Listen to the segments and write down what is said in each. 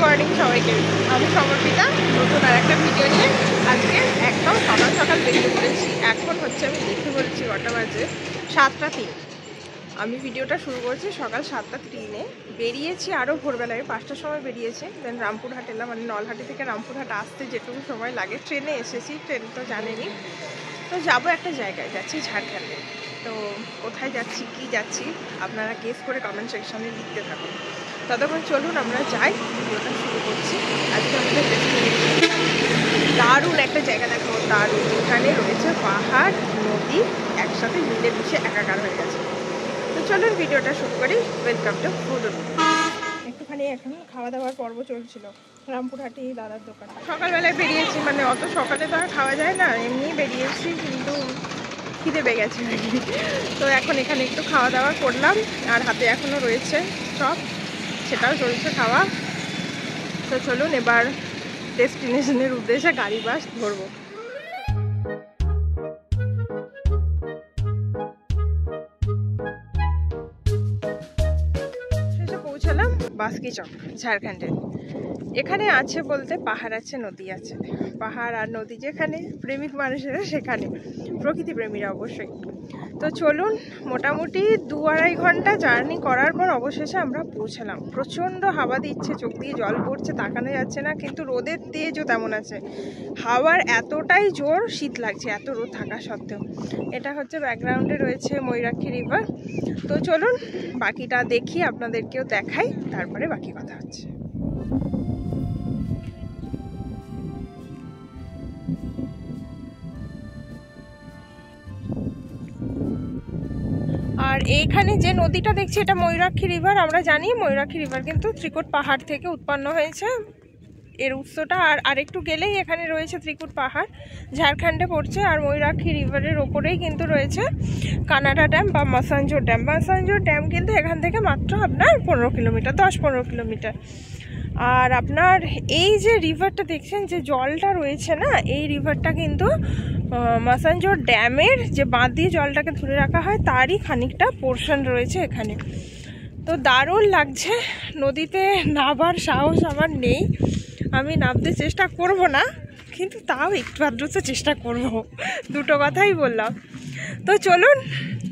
Morning সবাইকে। আমি সমর্পিতা নতুন আর একটা ভিডিও নিয়ে আজকে একদম সকাল সকাল বেরিয়ে পড়েছি। এখন হচ্ছে আমি দেখে বলছি কটা বাজে, 7:03। আমি ভিডিওটা শুরু করছি সকাল 7:03-এ। বেরিয়েছি আরও ভোরবেলায় 5টার সময় বেরিয়েছি। দেন রামপুরহাট এলাম, মানে নলহাটি থেকে রামপুরহাট আসতে যেটুকু সময় লাগে। ট্রেনে এসেছি, ট্রেন তো জানেনি। তো যাবো একটা জায়গায়, যাচ্ছি ঝাড়খণ্ডে। তো কোথায় যাচ্ছি, কি যাচ্ছি, আপনারা গেস করে কমেন্ট সেকশনে লিখতে থাকুন। ততক্ষণ চলুন আমরা যাই, ভিডিওটা শুরু করছি। আজকে আমাদের দারুণ একটা জায়গা দেখাবো, দারুণ, যেখানে রয়েছে পাহাড় নদী একসাথে মিলে মিশে একাকার হয়ে গেছে। তো চলুন ভিডিওটা শুরু করি। Welcome to food. একটুখানি এখন খাওয়া দাওয়ার পর্ব চলছিল রামপুরহাটি দাদার দোকান। সকালবেলায় বেরিয়েছি, মানে অত সকালে তো আর খাওয়া যায় না, এমনি বেরিয়েছি, কিন্তু খিদে পেয়ে গেছে আর কি। তো এখন এখানে একটু খাওয়া দাওয়া করলাম, আর হাতে এখনও রয়েছে চপ, সেটাও চলছে খাওয়া। তো চলুন এবার ডেস্টিনেশনের উদ্দেশ্যে গাড়ি বাস ধরবো। শেষে পৌঁছালাম বাস্কি চক, ঝাড়খণ্ডে। এখানে আছে বলতে পাহাড় আছে, নদী আছে। পাহাড় আর নদী যেখানে, প্রেমিক মানুষেরা সেখানে, প্রকৃতি প্রেমীরা অবশ্যই। তো চলুন, মোটামুটি 2-2.5 ঘন্টা জার্নি করার পর অবশেষে আমরা পৌঁছালাম। প্রচণ্ড হাওয়া দিচ্ছে, চোখ দিয়ে জল পড়ছে, তাকানো যাচ্ছে না, কিন্তু রোদের তেজও তেমন আছে। হাওয়ার এতটাই জোর, শীত লাগছে এত রোদ থাকা সত্ত্বেও। এটা হচ্ছে ব্যাকগ্রাউন্ডে রয়েছে ময়ূরাক্ষী রিভার। তো চলুন বাকিটা দেখি, আপনাদেরকেও দেখাই, তারপরে বাকি কথা হচ্ছে। আর এইখানে যে নদীটা দেখছি, এটা ময়ূরাক্ষী রিভার। আমরা জানি ময়ূরাক্ষী রিভার কিন্তু ত্রিকুট পাহাড় থেকে উৎপন্ন হয়েছে, এর উৎসটা। আর আরেকটু গেলেই এখানে রয়েছে ত্রিকুট পাহাড়, ঝাড়খণ্ডে পড়ছে। আর ময়ূরাক্ষী রিভারের ওপরেই কিন্তু রয়েছে কানাডা ড্যাম বা মাসাঞ্জোর ড্যাম। মাসাঞ্জোর ড্যাম কিন্তু এখান থেকে মাত্র আপনার 15 কিলোমিটার, 10-15 কিলোমিটার। আর আপনার এই যে রিভারটা দেখছেন, যে জলটা রয়েছে না, এই রিভারটা কিন্তু মাসাঞ্জোর ড্যামের যে বাঁধ দিয়ে জলটাকে ধরে রাখা হয়, তারই খানিকটা পোর্শন রয়েছে এখানে। তো দারুণ লাগছে। নদীতে নামার সাহস আমার নেই, আমি নামতে চেষ্টা করব না, কিন্তু তাও একটু আধটু চেষ্টা করব, দুটো কথাই বললাম। তো চলুন,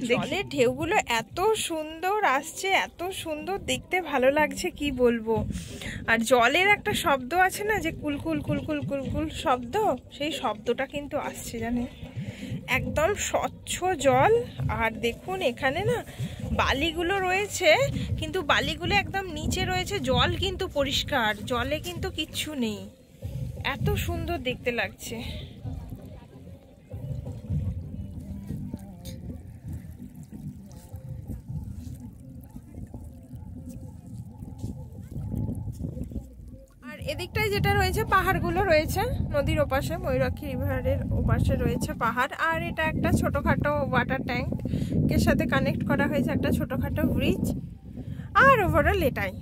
জলের ঢেউগুলো এত সুন্দর আসছে, এত সুন্দর দেখতে, ভালো লাগছে কি বলবো। আর জলের একটা শব্দ আছে না, যে কুলকুল কুলকুল কুলকুল শব্দ, সেই শব্দটা কিন্তু আসছে, জানেন, একদম স্বচ্ছ জল। আর দেখুন এখানে না বালিগুলো রয়েছে, কিন্তু বালিগুলো একদম নিচে রয়েছে, জল কিন্তু পরিষ্কার, জলে কিন্তু কিচ্ছু নেই, এত সুন্দর দেখতে লাগছে। আর এদিকটায় যেটা রয়েছে, পাহাড়গুলো রয়েছে নদীর ওপাশে, ময়ূরাক্ষী রিভারের ওপাশে রয়েছে পাহাড়। আর এটা একটা ছোটোখাটো ওয়াটার ট্যাঙ্কের সাথে কানেক্ট করা হয়েছে একটা ছোটোখাটো ব্রিজ। আর ওভারঅল এটাই।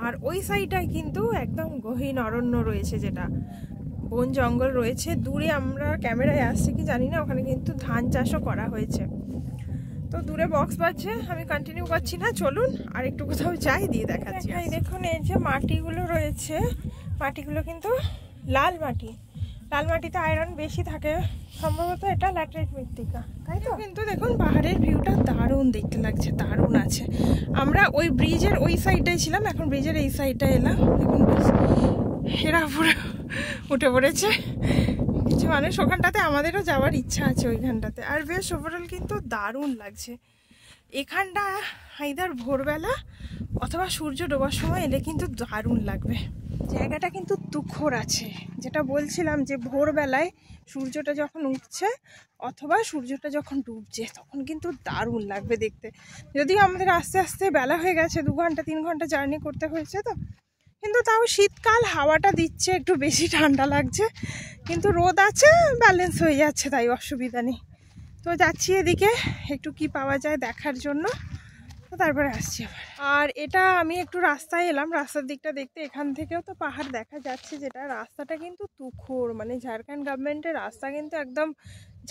আর ওই সাইডটায় কিন্তু একদম গহীন অরণ্য রয়েছে, যেটা বন জঙ্গল রয়েছে। দূরে আমরা ক্যামেরায় আসছি কি জানি না, ওখানে কিন্তু ধান চাষও করা হয়েছে। তো দূরে বক্স বাজছে, আমি কন্টিনিউ করছি না, চলুন আর একটু কোথাও যাই, দিয়ে দেখাচ্ছি। দেখুন এই যে মাটিগুলো রয়েছে, মাটিগুলো কিন্তু লাল মাটি। লাল মাটিতে আয়রন বেশি থাকে সম্ভবত, এটা ল্যাটেরাইট মৃত্তিকা, তাই তো। কিন্তু দেখুন পাহাড়ের ভিউটা দারুণ দেখতে লাগছে, দারুণ আছে। আমরা ওই ব্রিজের ওই সাইডটাই ছিলাম, এখন ব্রিজের এই সাইডটায় এলাম। দেখুন এরা পুরো উঠে পড়েছে কিছু মানুষ, ওখানটাতে আমাদেরও যাওয়ার ইচ্ছা আছে ওইখানটাতে। আর বেশ ওভারঅল কিন্তু দারুণ লাগছে এখানটা। আইদার ভোরবেলা অথবা সূর্য ডোবার সময় এলে কিন্তু দারুণ লাগবে। জায়গাটা কিন্তু তুখর আছে, যেটা বলছিলাম, যে ভোরবেলায় সূর্যটা যখন উঠছে অথবা সূর্যটা যখন ডুবছে, তখন কিন্তু দারুণ লাগবে দেখতে। যদিও আমাদের আস্তে আস্তে বেলা হয়ে গেছে, 2-3 ঘন্টা জার্নি করতে হয়েছে, তো কিন্তু তাও শীতকাল, হাওয়াটা দিচ্ছে, একটু বেশি ঠান্ডা লাগছে, কিন্তু রোদ আছে, ব্যালেন্স হয়ে যাচ্ছে, তাই অসুবিধা নেই। তো যাচ্ছি এদিকে একটু কি পাওয়া যায় দেখার জন্য, তো তারপরে আসছি আবার। আর এটা আমি একটু রাস্তায় এলাম, রাস্তার দিকটা দেখতে। এখান থেকেও তো পাহাড় দেখা যাচ্ছে, যেটা রাস্তাটা কিন্তু তুখোর, মানে ঝাড়খণ্ড গভর্নমেন্টের রাস্তা কিন্তু একদম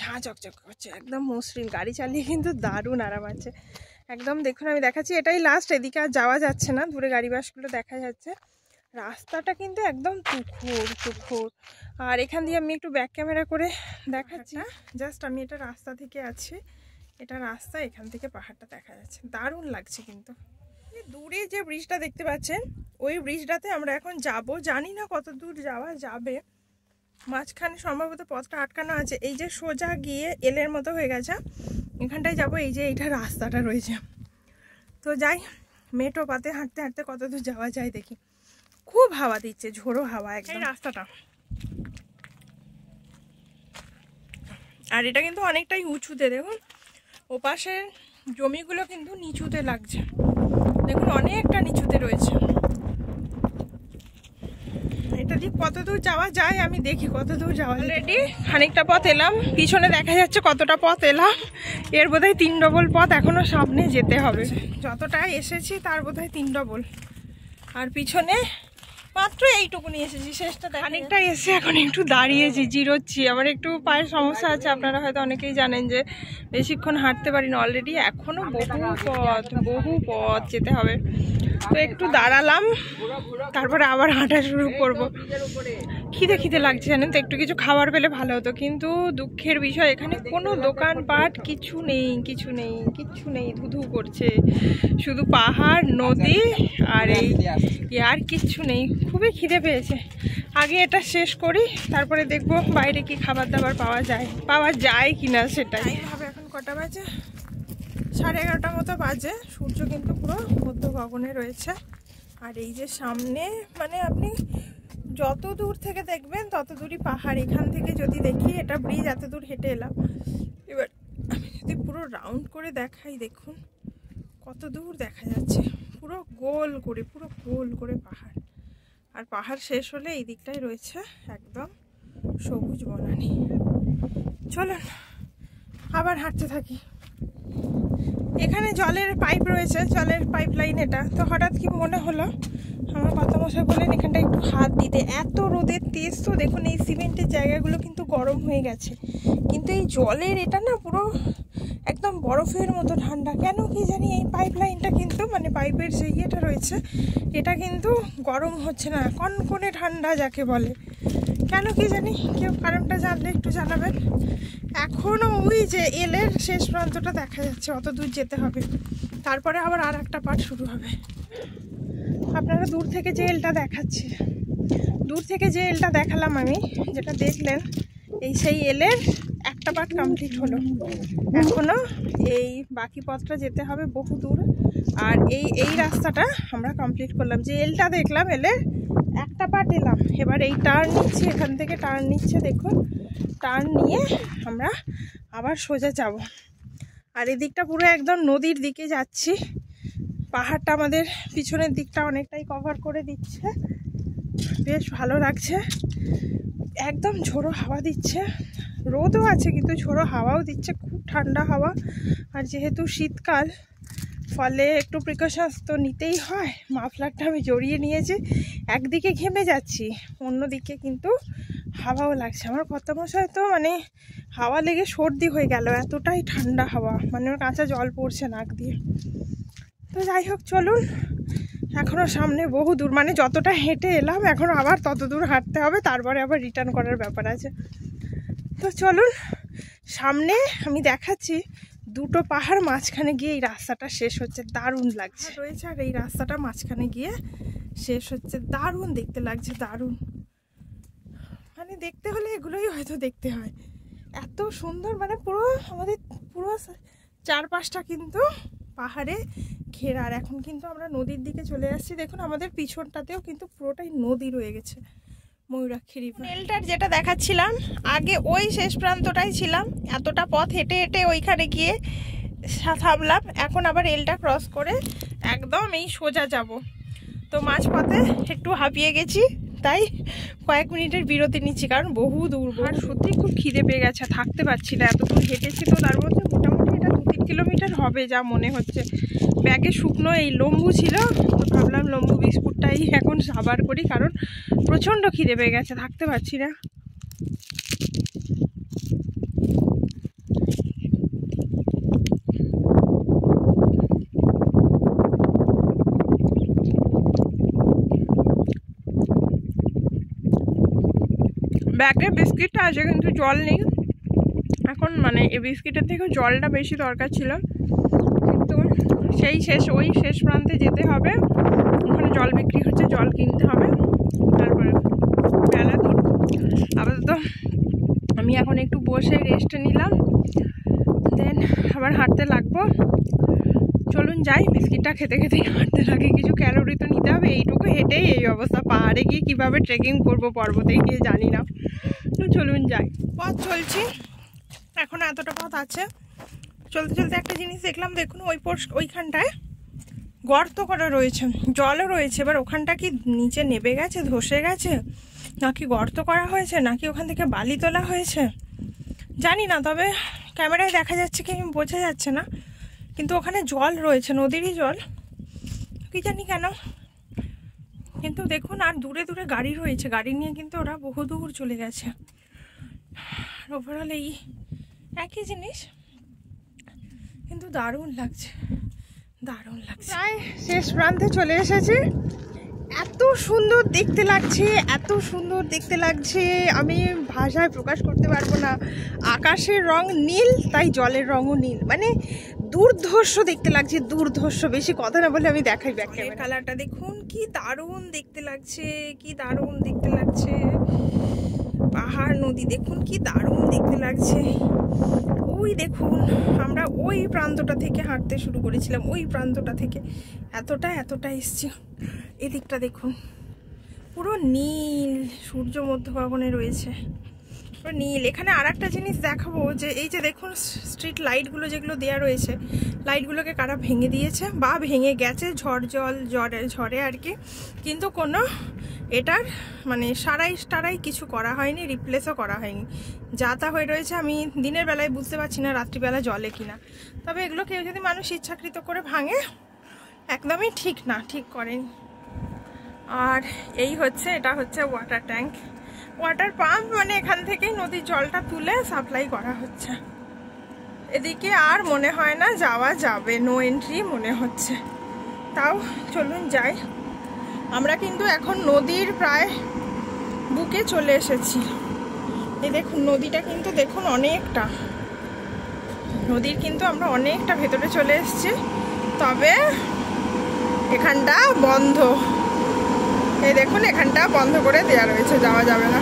ঝাঁ চকচক করছে, একদম মসৃণ, গাড়ি চালিয়ে কিন্তু দারুণ আরাম আছে একদম। দেখুন আমি দেখাচ্ছি, এটাই লাস্ট, এদিকে আর যাওয়া যাচ্ছে না, দূরে গাড়ি বাসগুলো দেখা যাচ্ছে। রাস্তাটা কিন্তু একদম তুখোড়। আর এখান দিয়ে আমি একটু ব্যাক ক্যামেরা করে দেখাচ্ছি, জাস্ট আমি এটা রাস্তা থেকে আছি, এটা রাস্তা, এখান থেকে পাহাড়টা দেখা যাচ্ছে, দারুণ লাগছে। কিন্তু দূরে যে ব্রিজটা দেখতে পাচ্ছেন ওই ব্রিজটাতে আমরা এখন যাব, জানি না কত দূর যাওয়া যাবে, মাঝখানে সম্ভবত পথটা আটকানো আছে। এই যে সোজা গিয়ে এলের মতো হয়ে গেছে, এখানটায় যাব, এই যে এইটা রাস্তাটা রয়েছে। তো যাই, মেটো পাতে হাঁটতে হাঁটতে কত দূর যাওয়া যায় দেখি। খুব হাওয়া দিচ্ছে, ঝোড়ো হাওয়া একদম রাস্তাটা। আর এটা কিন্তু অনেকটাই উঁচুতে, দেখুন ওপাশের জমিগুলো কিন্তু নিচুতে লাগছে, দেখুন অনেকটা নিচুতে রয়েছে। এটা দিয়ে কত দূর যাওয়া যায় আমি দেখি, কত দূর যাওয়া যায়। অলরেডি খানিকটা পথ এলাম, পিছনে দেখা যাচ্ছে কতটা পথ এলাম, এর বোধহয় 3 ডবল পথ এখনো সামনে যেতে হবে। যতটা এসেছি তার বোধহয় 3 ডবল, আর পিছনে মাত্র এইটুকুনি এসেছি, শেষটা খানিকটা এসে এখন একটু দাঁড়িয়েছি, জিরোচ্ছি। আমার একটু পায়ের সমস্যা আছে, আপনারা হয়তো অনেকেই জানেন যে বেশিক্ষণ হাঁটতে পারি না। অলরেডি এখনো বহু পথ যেতে হবে, তো একটু দাঁড়ালাম, তারপরে আবার হাঁটা শুরু করব। খিদে লাগছে জানেন তো, একটু কিছু খাবার পেলে ভালো হতো, কিন্তু দুঃখের বিষয় এখানে কোনো দোকানপাট কিচ্ছু নেই, ধুধু করছে, শুধু পাহাড়, নদী আর এই আর কিচ্ছু নেই। খুবই খিদে পেয়েছে, আগে এটা শেষ করি, তারপরে দেখবো বাইরে কি খাবার দাবার পাওয়া যায় কিনা সেটাই ভাবে। এখন কটা বাজে? 11:30 মতো বাজে। সূর্য কিন্তু পুরো মধ্য গগনে রয়েছে। আর এই যে সামনে, মানে আপনি যত দূর থেকে দেখবেন তত দূরই পাহাড়। এখান থেকে যদি দেখি, এটা ব্রিজ, এত দূর হেঁটে এলাম, এবার আমি যদি পুরো রাউন্ড করে দেখাই, দেখুন কত দূর দেখা যাচ্ছে, পুরো গোল করে পাহাড়। আর পাহাড় শেষ হলে এই দিকটাই রয়েছে একদম সবুজ বনানী। চলুন আবার হাঁটতে থাকি। এখানে জলের পাইপ রয়েছে, জলের পাইপ লাইন এটা। তো হঠাৎ কি মনে হলো, আমার কর্তামশাই বললেন এখানটা একটু হাত দিতে। এত রোদের তেজ, তো দেখুন এই সিমেন্টের জায়গাগুলো কিন্তু গরম হয়ে গেছে, কিন্তু এই জলের এটা না পুরো একদম বরফের মতো ঠান্ডা। কেন কি জানি এই পাইপ লাইনটা কিন্তু, মানে পাইপের যে ইয়েটা রয়েছে, এটা কিন্তু গরম হচ্ছে না, কনকনে ঠান্ডা যাকে বলে। কেন কি জানি, কেউ কারণটা জানলে একটু জানাবেন। এখনও ওই যে এলের শেষ প্রান্তটা দেখা যাচ্ছে, অত দূর যেতে হবে, তারপরে আবার আর একটা পার্ট শুরু হবে। আপনারা দূর থেকে যে এলটা দেখালাম আমি, যেটা দেখলেন, এই সেই এলের একটা পার্ট কমপ্লিট হলো। এখনো এই বাকি পথটা যেতে হবে বহু দূর। আর এই রাস্তাটা আমরা কমপ্লিট করলাম, যে এলটা দেখলাম, এলের একটা পার্ট এলাম। এবার এই টার্ন নিচ্ছি, এখান থেকে টার্ন নিচ্ছে, দেখুন টার্ন নিয়ে আমরা আবার সোজা যাব। আর এদিকটা পুরো একদম নদীর দিকে যাচ্ছি। পাহাড়টা আমাদের পিছনের দিকটা অনেকটাই কভার করে দিচ্ছে, বেশ ভালো লাগছে। একদম ঝোড়ো হাওয়া দিচ্ছে, রোদও আছে কিন্তু ঝোড়ো হাওয়াও দিচ্ছে, খুব ঠান্ডা হাওয়া। আর যেহেতু শীতকাল, ফলে একটু প্রিকশনস তো নিতেই হয়। মাফলারটা আমি জড়িয়ে নিয়েছি, একদিকে ঘেমে যাচ্ছি, অন্যদিকে কিন্তু হাওয়াও লাগছে। আমার কর্তামশাই তো মানে হাওয়া লেগে সর্দি হয়ে গেল, এতটাই ঠান্ডা হাওয়া, মানে ওর কাঁচা জল পড়ছে নাক দিয়ে। তো যাই হোক, চলুন, এখনও সামনে বহু দূর, মানে যতটা হেঁটে এলাম এখন আবার তত দূর হাঁটতে হবে, তারপরে আবার রিটার্ন করার ব্যাপার আছে। তো চলুন, সামনে আমি দেখাচ্ছি, দুটো পাহাড় মাঝখানে গিয়ে এই রাস্তাটা শেষ হচ্ছে, দারুণ লাগছে রয়েছে। আর এই রাস্তাটা মাঝখানে গিয়ে শেষ হচ্ছে, দারুণ দেখতে লাগছে, দারুণ। মানে দেখতে হলে এগুলোই হয়তো দেখতে হয়, এত সুন্দর। মানে পুরো আমাদের পুরো চারপাশটা কিন্তু পাহাড়ে ঘেরা। আর এখন কিন্তু আমরা নদীর দিকে চলে আসছি, দেখুন আমাদের পিছনটাতেও কিন্তু পুরোটাই নদী রয়ে গেছে, ময়ূরাক্ষী রিভার। এলটার যেটা দেখাচ্ছিলাম আগে, ওই শেষ প্রান্তটাই ছিলাম, এতটা পথ হেঁটে হেঁটে ওইখানে গিয়ে থামলাম। এখন আবার এলটা ক্রস করে একদম এই সোজা যাব। তো মাঝপথে একটু হাঁপিয়ে গেছি, তাই কয়েক মিনিটের বিরতি নিচ্ছি, কারণ বহু দূর। আর সত্যি খুব খিদে পেয়ে গেছে, থাকতে পারছি না, এত দূর হেঁটেছি। তো তার মধ্যে মোটামুটি এটা 2-3 কিলোমিটার হবে যা মনে হচ্ছে। ব্যাগে শুকনো এই লম্বু ছিল, তো ভাবলাম লম্বু বিস্কুটটাই এখন সাবার করি, কারণ প্রচণ্ড খিদে পেয়ে গেছে, থাকতে পারছি না। ব্যাগে বিস্কিটটা আছে কিন্তু জল নেই এখন, মানে এই বিস্কিটের থেকেও জলটা বেশি দরকার ছিল, কিন্তু ওই শেষ প্রান্তে যেতে হবে, ওখানে জল বিক্রি হচ্ছে, জল কিনতে হবে, তারপরে বেলা দূর। আপাতত আমি এখন একটু বসে রেস্ট নিলাম, দেন আবার হাঁটতে লাগবো। চলুন যাই, বিস্কিটটা খেতে খেতেই হাঁটতে লাগে, কিছু ক্যালোরি তো নিতে হবে। এইটুকু হেঁটেই এই অবস্থা, পাহাড়ে গিয়ে কীভাবে ট্রেকিং করবো পর্বতে গিয়ে জানি না। তো চলুন যাই, পথ চলছি, এখন এতটা পথ আছে। চলতে চলতে একটা জিনিস দেখলাম, দেখুন ওইখানটায় গর্ত করা রয়েছে, জলও রয়েছে। এবার ওখানটা কি নিচে নেবে গেছে, ধসে গেছে, নাকি গর্ত করা হয়েছে, নাকি ওখান থেকে বালি তোলা হয়েছে জানি না, তবে ক্যামেরায় দেখা যাচ্ছে কি বোঝা যাচ্ছে না, কিন্তু ওখানে জল রয়েছে, নদীরই জল, কি জানি কেন। কিন্তু দেখুন আর দূরে দূরে গাড়ি রয়েছে, গাড়ি নিয়ে কিন্তু ওরা বহু দূর চলে গেছে। ওভারঅল এই একই জিনিস, কিন্তু দারুণ লাগছে, দারুণ লাগছে। প্রায় শেষ প্রান্তে চলে এসেছি, এত সুন্দর দেখতে লাগছে, এত সুন্দর দেখতে লাগছে, আমি ভাষায় প্রকাশ করতে পারবো না। আকাশের রং নীল, তাই জলের রঙও নীল, মানে দুর্ধর্ষ দেখতে লাগছে, দুর্ধর্ষ। বেশি কথা না বলে আমি দেখাই ব্যাক ক্যামেরা। কালারটা দেখুন কি দারুণ দেখতে লাগছে, কি দারুণ দেখতে লাগছে। পাহাড় নদী দেখুন কি দারুণ দেখতে লাগছে। ওই দেখুন আমরা ওই প্রান্তটা থেকে হাঁটতে শুরু করেছিলাম, ওই প্রান্তটা থেকে এতটা এসছি। এদিকটা দেখুন পুরো নীল, সূর্য মধ্য গগনে রয়েছে, পুরো নীল। এখানে আর একটা জিনিস দেখাবো, যে এই যে দেখুন স্ট্রিট লাইটগুলো যেগুলো দেওয়া রয়েছে, লাইটগুলোকে কারা ভেঙে দিয়েছে বা ভেঙে গেছে ঝড়ে আর কি, কিন্তু কোনো এটার মানে সারাই কিছু করা হয়নি, রিপ্লেসও করা হয়নি, যা তা হয়ে রয়েছে। আমি দিনের বেলায় বুঝতে পারছি না রাত্রিবেলা জলে কিনা, তবে এগুলো কেউ যদি মানুষ ইচ্ছাকৃত করে ভাঙে একদমই ঠিক না, ঠিক করেনি। আর এই হচ্ছে, এটা হচ্ছে ওয়াটার ট্যাঙ্ক, ওয়াটার পাম্প, মানে এখান থেকেই নদীর জলটা তুলে সাপ্লাই করা হচ্ছে। এদিকে আর মনে হয় না যাওয়া যাবে, নো এন্ট্রি মনে হচ্ছে, তাও চলুন যাই। আমরা কিন্তু এখন নদীর প্রায় বুকে চলে এসেছি। এই দেখুন নদীটা কিন্তু দেখুন অনেকটা, নদীর কিন্তু আমরা অনেকটা ভেতরে চলে এসেছি, তবে এখানটা বন্ধ। এই দেখুন এখানটা বন্ধ করে দেওয়া রয়েছে, যাওয়া যাবে না।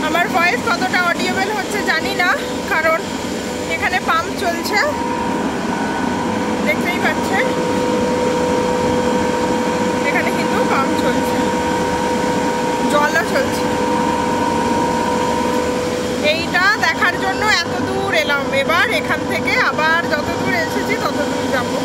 আমার ভয়েস কতটা অডিয়েবল হচ্ছে জানি না, কারণ এখানে পাম্প চলছে, দেখতেই পাচ্ছেন এখানে কিন্তু পাম্প চলছে, জলও চলছে। এইটা দেখার জন্য এত দূর এলাম, এবার এখান থেকে আবার যত দূর এসেছি তত দূর যাবো।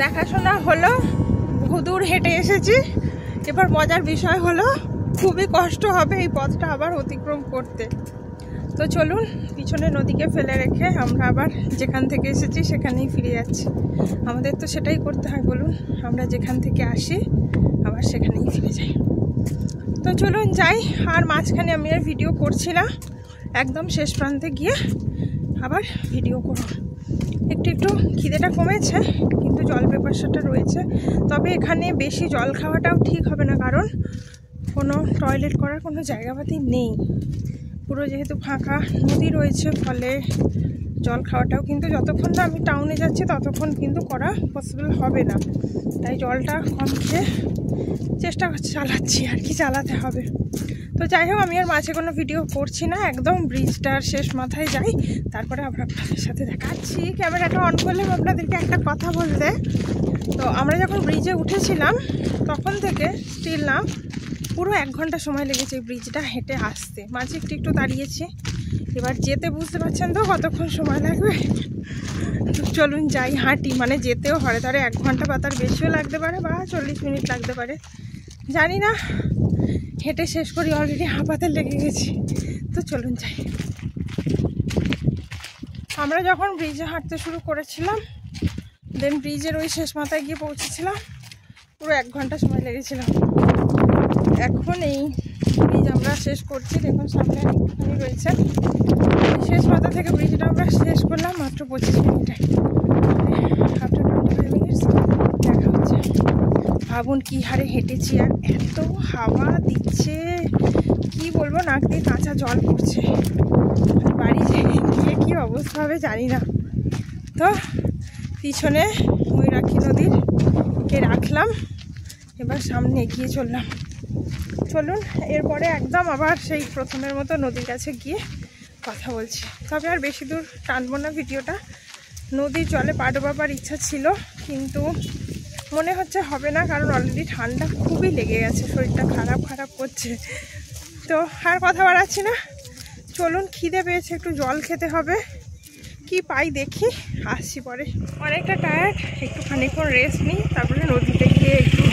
দেখাশোনা হলো, বহুদূর হেঁটে এসেছি। এবার মজার বিষয় হলো খুবই কষ্ট হবে এই পথটা আবার অতিক্রম করতে। তো চলুন পিছনে নদীকে ফেলে রেখে আমরা আবার যেখান থেকে এসেছি সেখানেই ফিরে যাচ্ছি। আমাদের তো সেটাই করতে হয়, বলুন, আমরা যেখান থেকে আসি আবার সেখানেই ফিরে যাই। তো চলুন যাই, আর মাঝখানে আমি আর ভিডিও করছি না, একদম শেষ প্রান্তে গিয়ে আবার ভিডিও করব। একটু খিদেটা কমেছে, কিন্তু জল পিপাসাটা রয়েছে। তবে এখানে বেশি জল খাওয়াটাও ঠিক হবে না, কারণ কোনো টয়লেট করার কোনো জায়গাপাতি নেই, পুরো যেহেতু ফাঁকা নদী রয়েছে, ফলে জল খাওয়াটাও কিন্তু যতক্ষণ না আমি টাউনে যাচ্ছি ততক্ষণ কিন্তু করা পসিবল হবে না, তাই জলটা কম খেয়ে চেষ্টা চালাচ্ছি আর কি, চালাতে হবে। তো যাই হোক, আমি আর মাঝে কোনো ভিডিও করছি না, একদম ব্রিজটার শেষ মাথায় যাই, তারপরে আবার আপনাদের সাথে দেখাচ্ছি। ক্যামেরাটা অন করলাম আপনাদেরকে একটা কথা বলতে। তো আমরা যখন ব্রিজে উঠেছিলাম তখন থেকে স্টিল না পুরো 1 ঘন্টা সময় লেগেছে এই ব্রিজটা হেঁটে আসতে। মাঝে একটু একটু দাঁড়িয়েছি, এবার যেতে বুঝতে পারছেন তো কতক্ষণ সময় লাগবে। চলুন যাই, হাঁটি, মানে যেতেও হরে ধরে 1 ঘন্টা বা তার বেশিও লাগতে পারে, বা 40 মিনিট লাগতে পারে, জানি না। হেঁটে শেষ করি, অলরেডি হাঁপাতে লেগে গেছি। তো চলুন যাই। আমরা যখন ব্রিজে হাঁটতে শুরু করেছিলাম, দেন ব্রিজের ওই শেষ মাথায় গিয়ে পৌঁছেছিলাম, পুরো 1 ঘন্টা সময় লেগেছিল। এখন এই ব্রিজ আমরা শেষ করছি, দেখুন সামনে একটুখানি রয়েছে। শেষ মাথা থেকে ব্রিজটা আমরা শেষ করলাম মাত্র 25 মিনিটে। আফটার 25 মিনিটস দেখা হচ্ছে। ভাবুন কি হারে হেঁটেছি, আর এত হাওয়া দিচ্ছে, কি বলবো, নাক দিয়ে কাঁচা জল পড়ছে। বাড়ি গিয়ে কী অবস্থা হবে জানি না। তো পিছনে ময়ূরাক্ষী নদীরকে রাখলাম, এবার সামনে এগিয়ে চললাম। চলুন, এরপরে একদম আবার সেই প্রথমের মতো নদীর কাছে গিয়ে কথা বলছি। তবে আর বেশি দূর টানবো না ভিডিওটা। নদীর জলে পা ডোবাবার ইচ্ছা ছিল, কিন্তু মনে হচ্ছে হবে না, কারণ অলরেডি ঠান্ডা খুবই লেগে গেছে, শরীরটা খারাপ করছে। তো আর কথা বাড়াচ্ছি না, চলুন, খিদে পেয়েছে, একটু জল খেতে হবে, কি পাই দেখি, আসছি পরে। অনেকটা টায়ার্ড, একটু খানিকক্ষণ রেস্ট নিই, তারপরে নদীতে গিয়ে একটু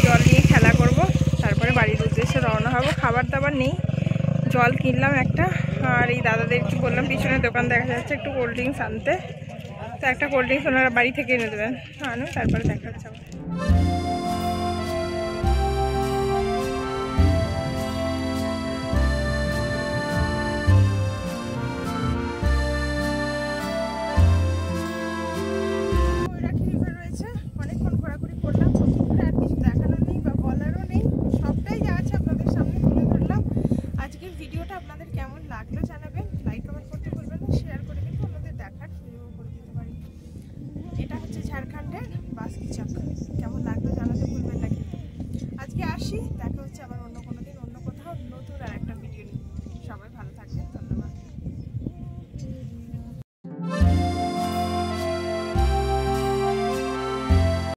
জল নিয়ে খেলা করব, তারপরে বাড়ির উদ্দেশ্যে রওনা হব। খাবার দাবার নেই, জল কিনলাম একটা, আর এই দাদাদেরকে বললাম পিছনে দোকান দেখা যাচ্ছে একটু কোল্ড ড্রিঙ্কস আনতে, তো একটা কোল্ড ড্রিঙ্কস ওনারা বাড়ি থেকে এনে দেবেন, আনো, তারপরে দেখা হচ্ছে।